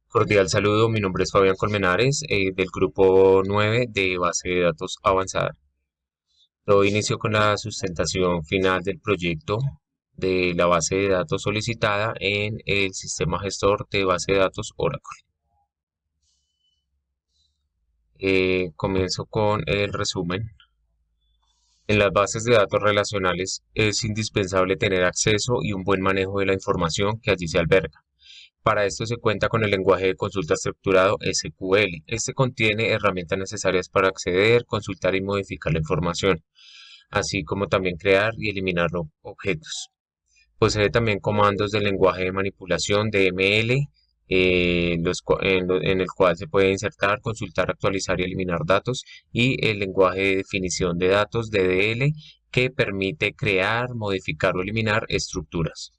Cordial saludo, mi nombre es Fabián Colmenares, del grupo 9 de base de datos avanzada. Doy inicio con la sustentación final del proyecto de la base de datos solicitada en el sistema gestor de base de datos Oracle. Comienzo con el resumen. En las bases de datos relacionales es indispensable tener acceso y un buen manejo de la información que allí se alberga. Para esto se cuenta con el lenguaje de consulta estructurado SQL. Este contiene herramientas necesarias para acceder, consultar y modificar la información, así como también crear y eliminar objetos. Posee también comandos del lenguaje de manipulación DML, en el cual se puede insertar, consultar, actualizar y eliminar datos, y el lenguaje de definición de datos DDL, que permite crear, modificar o eliminar estructuras.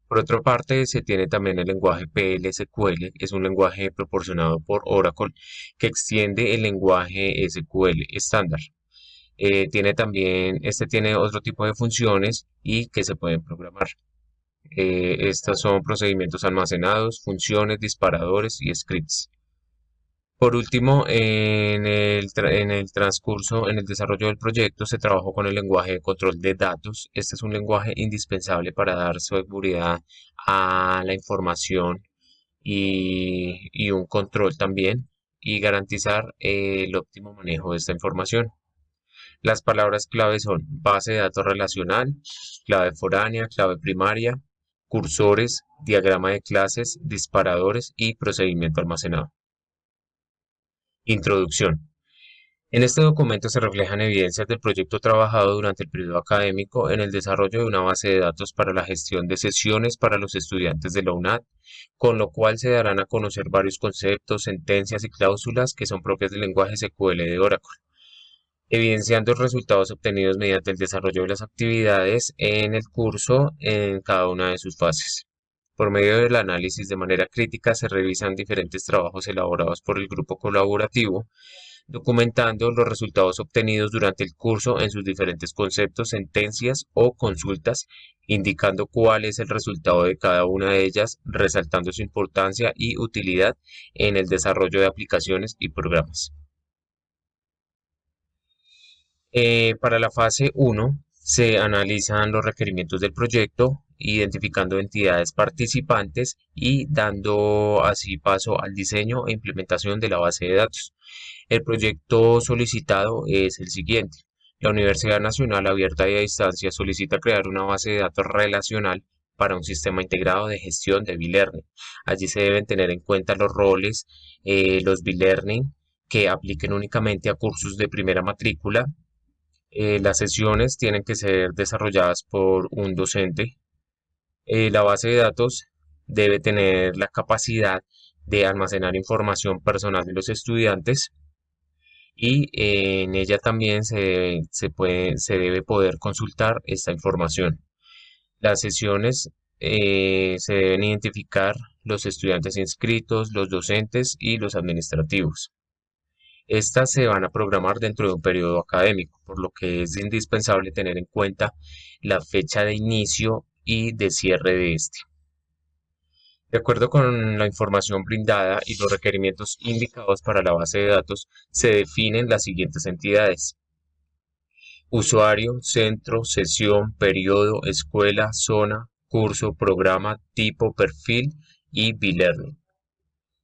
Por otra parte, se tiene también el lenguaje PL/SQL, es un lenguaje proporcionado por Oracle que extiende el lenguaje SQL estándar. Este tiene otro tipo de funciones y que se pueden programar. Estas son procedimientos almacenados, funciones, disparadores y scripts. Por último, en el transcurso, en el desarrollo del proyecto, se trabajó con el lenguaje de control de datos. Este es un lenguaje indispensable para dar seguridad a la información y un control también y garantizar el óptimo manejo de esta información. Las palabras clave son base de datos relacional, clave foránea, clave primaria, cursores, diagrama de clases, disparadores y procedimiento almacenado. Introducción. En este documento se reflejan evidencias del proyecto trabajado durante el periodo académico en el desarrollo de una base de datos para la gestión de sesiones para los estudiantes de la UNAD, con lo cual se darán a conocer varios conceptos, sentencias y cláusulas que son propias del lenguaje SQL de Oracle, evidenciando los resultados obtenidos mediante el desarrollo de las actividades en el curso en cada una de sus fases. Por medio del análisis de manera crítica se revisan diferentes trabajos elaborados por el grupo colaborativo, documentando los resultados obtenidos durante el curso en sus diferentes conceptos, sentencias o consultas, indicando cuál es el resultado de cada una de ellas, resaltando su importancia y utilidad en el desarrollo de aplicaciones y programas. Para la fase 1 se analizan los requerimientos del proyecto, identificando entidades participantes y dando así paso al diseño e implementación de la base de datos. El proyecto solicitado es el siguiente. La Universidad Nacional Abierta y a Distancia solicita crear una base de datos relacional para un sistema integrado de gestión de B-Learning. Allí se deben tener en cuenta los roles, los B-Learning que apliquen únicamente a cursos de primera matrícula. Las sesiones tienen que ser desarrolladas por un docente. La base de datos debe tener la capacidad de almacenar información personal de los estudiantes y en ella también se debe poder consultar esta información. Las sesiones se deben identificar los estudiantes inscritos, los docentes y los administrativos. Estas se van a programar dentro de un periodo académico, por lo que es indispensable tener en cuenta la fecha de inicio y de cierre de este. De acuerdo con la información brindada y los requerimientos indicados para la base de datos, se definen las siguientes entidades: usuario, centro, sesión, periodo, escuela, zona, curso, programa, tipo, perfil y B-Learning.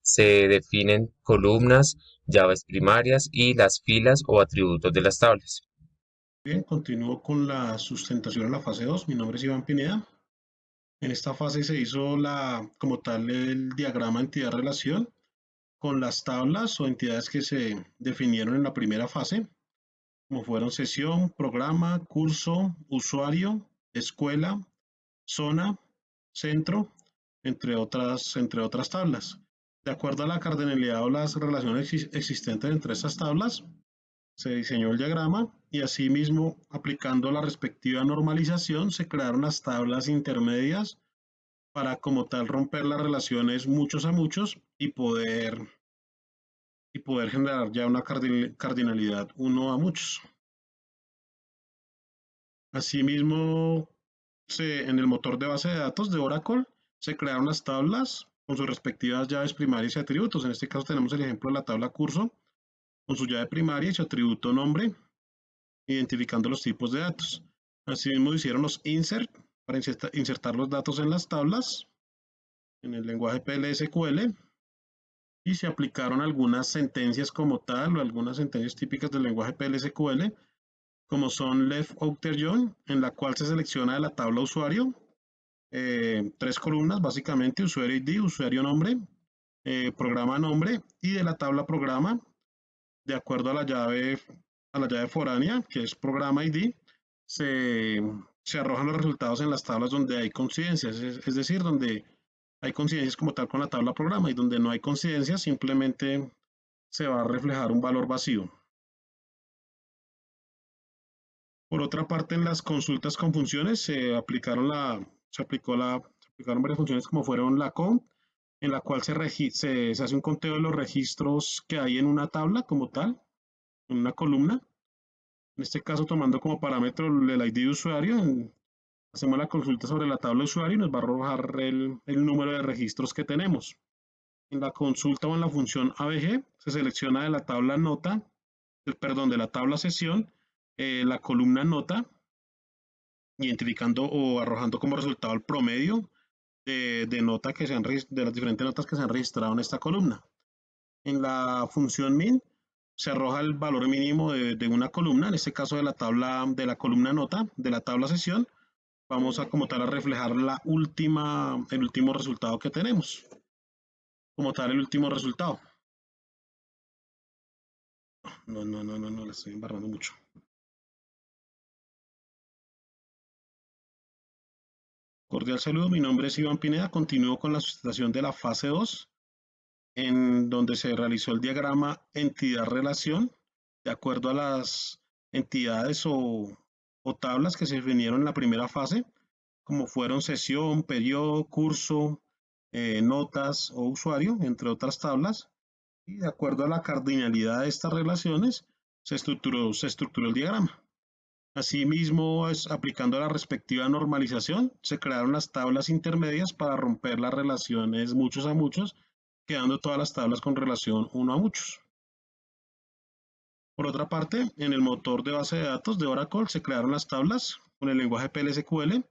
Se definen columnas, llaves primarias y las filas o atributos de las tablas. Bien, continúo con la sustentación en la fase 2. Mi nombre es Iván Pineda. En esta fase se hizo como tal el diagrama entidad-relación con las tablas o entidades que se definieron en la primera fase, como fueron sesión, programa, curso, usuario, escuela, zona, centro, entre otras tablas. De acuerdo a la cardinalidad o las relaciones existentes entre estas tablas, se diseñó el diagrama y asimismo, aplicando la respectiva normalización, se crearon las tablas intermedias para como tal romper las relaciones muchos a muchos y poder generar ya una cardinalidad uno a muchos. Asimismo, en el motor de base de datos de Oracle se crearon las tablas con sus respectivas llaves primarias y atributos. En este caso tenemos el ejemplo de la tabla curso con su llave primaria y su atributo nombre, identificando los tipos de datos. Asimismo hicieron los insert para insertar los datos en las tablas en el lenguaje PLSQL y se aplicaron algunas sentencias como tal o algunas sentencias típicas del lenguaje PLSQL como son left outer join, en la cual se selecciona de la tabla usuario tres columnas, básicamente usuario ID, usuario nombre, programa nombre y de la tabla programa, de acuerdo a la llave foránea, que es programa ID, se, se arrojan los resultados en las tablas donde hay coincidencias, es decir, donde hay coincidencias como tal con la tabla programa y donde no hay coincidencias simplemente se va a reflejar un valor vacío. Por otra parte, en las consultas con funciones se aplicaron varias funciones como fueron la count, en la cual se hace un conteo de los registros que hay en una tabla como tal, en una columna. En este caso, tomando como parámetro el ID de usuario, hacemos la consulta sobre la tabla de usuario y nos va a arrojar el número de registros que tenemos. En la consulta o en la función ABG se selecciona de la tabla nota, perdón, de la tabla sesión, la columna nota, identificando o arrojando como resultado el promedio de nota que de las diferentes notas que se han registrado en esta columna. En la función min se arroja el valor mínimo de una columna, en este caso de la columna nota, de la tabla sesión. Vamos a como tal a reflejar el último resultado que tenemos. Como tal, el último resultado. No, la estoy embarrando mucho. Cordial saludo, mi nombre es Iván Pineda. Continúo con la sustentación de la fase 2, en donde se realizó el diagrama entidad-relación de acuerdo a las entidades o tablas que se definieron en la primera fase, como fueron sesión, periodo, curso, notas o usuario, entre otras tablas. Y de acuerdo a la cardinalidad de estas relaciones, se estructuró el diagrama. Asimismo, aplicando la respectiva normalización, se crearon las tablas intermedias para romper las relaciones muchos a muchos, quedando todas las tablas con relación uno a muchos. Por otra parte, en el motor de base de datos de Oracle se crearon las tablas con el lenguaje PLSQL.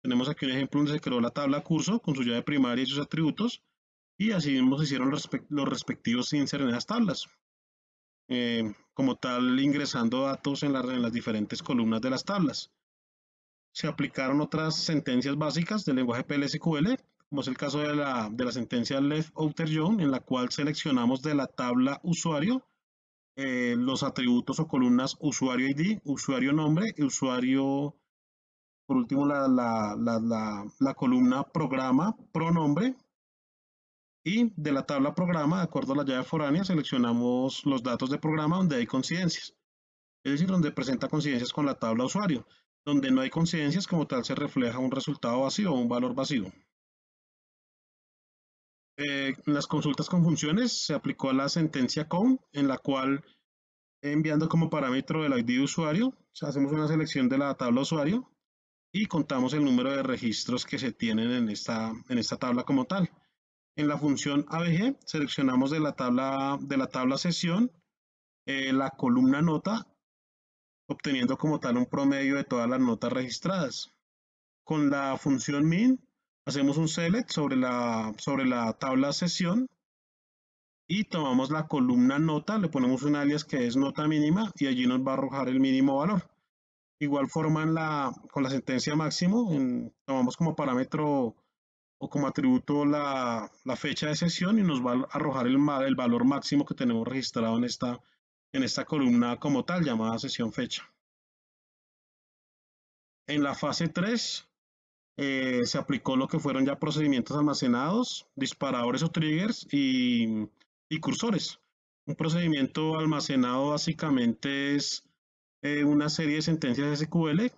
Tenemos aquí un ejemplo donde se creó la tabla curso con su llave primaria y sus atributos, y asimismo se hicieron los respectivos insert en esas tablas. Como tal, ingresando datos en las diferentes columnas de las tablas. Se aplicaron otras sentencias básicas del lenguaje PLSQL, como es el caso de la sentencia left outer join, en la cual seleccionamos de la tabla usuario los atributos o columnas usuario ID, usuario nombre y usuario, por último, la columna programa pronombre. Y de la tabla programa, de acuerdo a la llave foránea, seleccionamos los datos de programa donde hay coincidencias, es decir, donde presenta coincidencias con la tabla usuario. Donde no hay coincidencias, como tal, se refleja un resultado vacío o un valor vacío. En las consultas con funciones se aplicó la sentencia count, en la cual, enviando como parámetro el ID de usuario, hacemos una selección de la tabla usuario y contamos el número de registros que se tienen en esta tabla como tal. En la función ABG seleccionamos de la tabla sesión la columna nota, obteniendo como tal un promedio de todas las notas registradas. Con la función min hacemos un select sobre la tabla sesión y tomamos la columna nota, le ponemos un alias que es nota mínima y allí nos va a arrojar el mínimo valor. Igual forma con la sentencia máximo, tomamos como parámetro o como atributo la fecha de sesión y nos va a arrojar el valor máximo que tenemos registrado en esta columna como tal, llamada sesión fecha. En la fase 3 se aplicó lo que fueron ya procedimientos almacenados, disparadores o triggers y cursores. Un procedimiento almacenado básicamente es una serie de sentencias SQL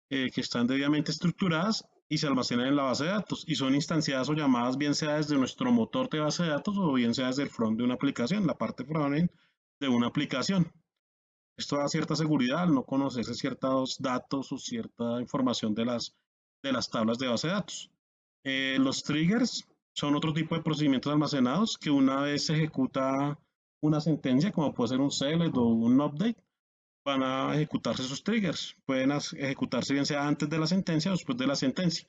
que están debidamente estructuradas y se almacenan en la base de datos y son instanciadas o llamadas bien sea desde nuestro motor de base de datos o bien sea desde el front de una aplicación, la parte frontend de una aplicación. Esto da cierta seguridad al no conocerse ciertos datos o cierta información de las tablas de base de datos. Los triggers son otro tipo de procedimientos almacenados que una vez se ejecuta una sentencia, como puede ser un select o un update, van a ejecutarse esos triggers. Pueden ejecutarse bien sea antes de la sentencia o después de la sentencia.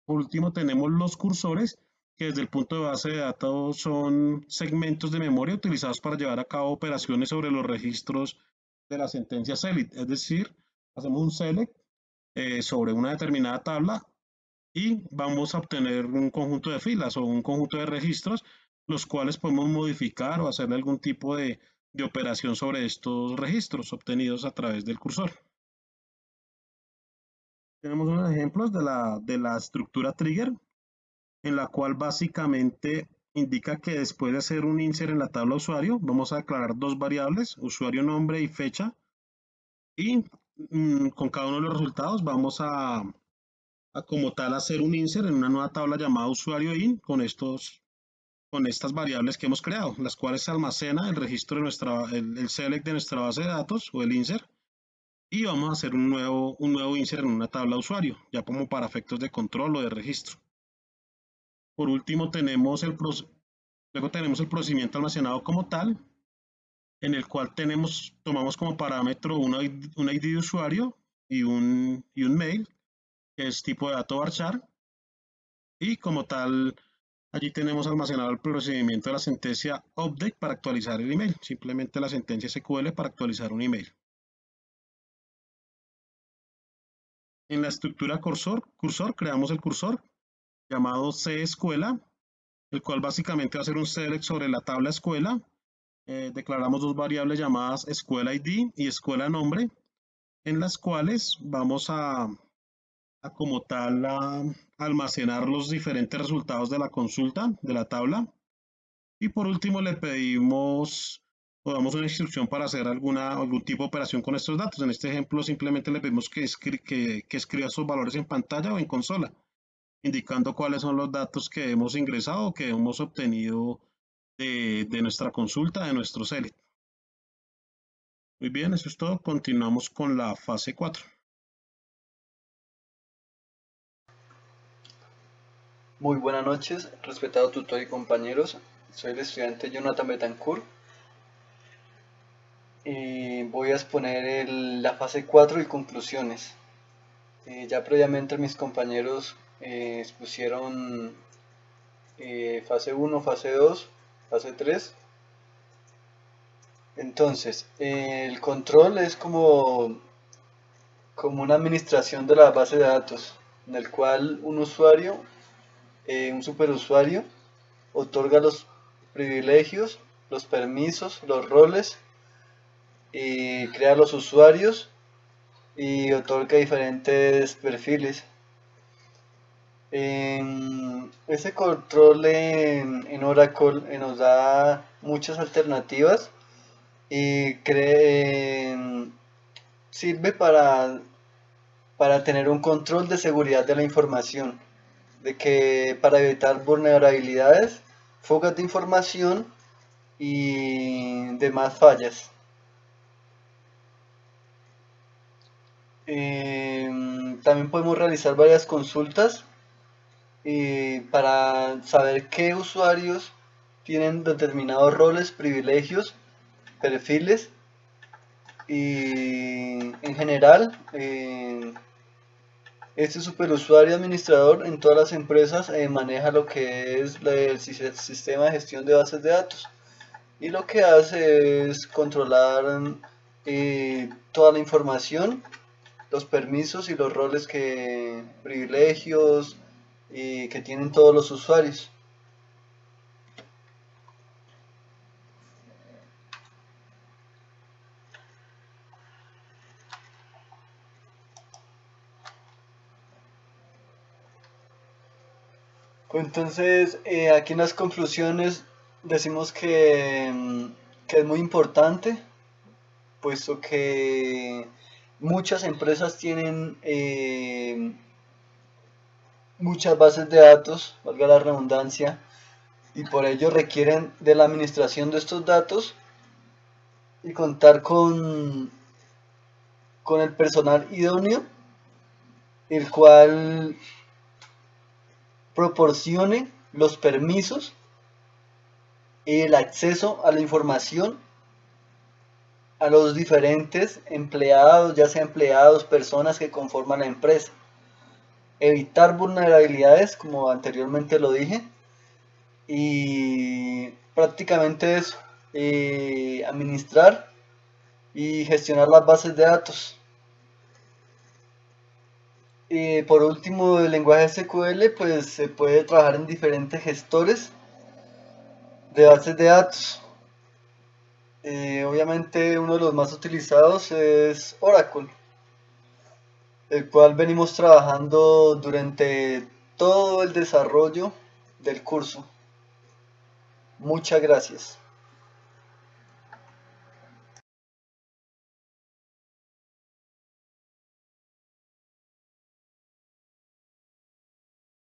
Por último, tenemos los cursores, que desde el punto de base de datos son segmentos de memoria utilizados para llevar a cabo operaciones sobre los registros de la sentencia select. Es decir, hacemos un select sobre una determinada tabla y vamos a obtener un conjunto de filas o un conjunto de registros, los cuales podemos modificar o hacer algún tipo de operación sobre estos registros obtenidos a través del cursor. Tenemos unos ejemplos de la estructura trigger, en la cual básicamente indica que después de hacer un insert en la tabla usuario, vamos a declarar dos variables, usuario nombre y fecha, y con cada uno de los resultados vamos a como tal hacer un insert en una nueva tabla llamada usuario in con estas variables que hemos creado, las cuales se almacena el registro de el select de nuestra base de datos o el insert, y vamos a hacer un nuevo insert en una tabla usuario, ya como para efectos de control o de registro. Por último, luego tenemos el procedimiento almacenado como tal, en el cual tomamos como parámetro un ID de usuario y un mail, que es tipo de dato varchar, y como tal, allí tenemos almacenado el procedimiento de la sentencia update para actualizar el email, simplemente la sentencia SQL para actualizar un email. En la estructura cursor creamos el cursor llamado CEscuela, el cual básicamente va a ser un select sobre la tabla escuela. Declaramos dos variables llamadas escuela ID y escuela nombre, en las cuales vamos a como tal a almacenar los diferentes resultados de la consulta de la tabla. Y por último le pedimos o damos una instrucción para hacer algún tipo de operación con estos datos. En este ejemplo simplemente le pedimos que escriba esos valores en pantalla o en consola, indicando cuáles son los datos que hemos ingresado o que hemos obtenido de nuestra consulta, de nuestro select. Muy bien, eso es todo. Continuamos con la fase 4. Muy buenas noches, respetado tutor y compañeros. Soy el estudiante Jonathan Betancourt y voy a exponer la fase 4 y conclusiones. Ya previamente mis compañeros expusieron fase 1, fase 2, fase 3. Entonces, el control es como una administración de la base de datos, en el cual un usuario, un superusuario, otorga los privilegios, los permisos, los roles, y crea los usuarios y otorga diferentes perfiles. Ese control en Oracle nos da muchas alternativas y sirve para tener un control de seguridad de la información, para evitar vulnerabilidades, fugas de información y demás fallas. También podemos realizar varias consultas para saber qué usuarios tienen determinados roles, privilegios, perfiles y en general este superusuario administrador en todas las empresas maneja lo que es el sistema de gestión de bases de datos y lo que hace es controlar toda la información, los permisos y los roles privilegios que tienen todos los usuarios. Entonces, aquí en las conclusiones decimos que es muy importante, puesto que muchas empresas tienen muchas bases de datos, valga la redundancia, y por ello requieren de la administración de estos datos y contar con el personal idóneo, el cual proporcione los permisos y el acceso a la información a los diferentes empleados, ya sea empleados, personas que conforman la empresa. Evitar vulnerabilidades, como anteriormente lo dije, y prácticamente eso, administrar y gestionar las bases de datos. Y por último, el lenguaje SQL, pues se puede trabajar en diferentes gestores de bases de datos. Obviamente uno de los más utilizados es Oracle, el cual venimos trabajando durante todo el desarrollo del curso. Muchas gracias.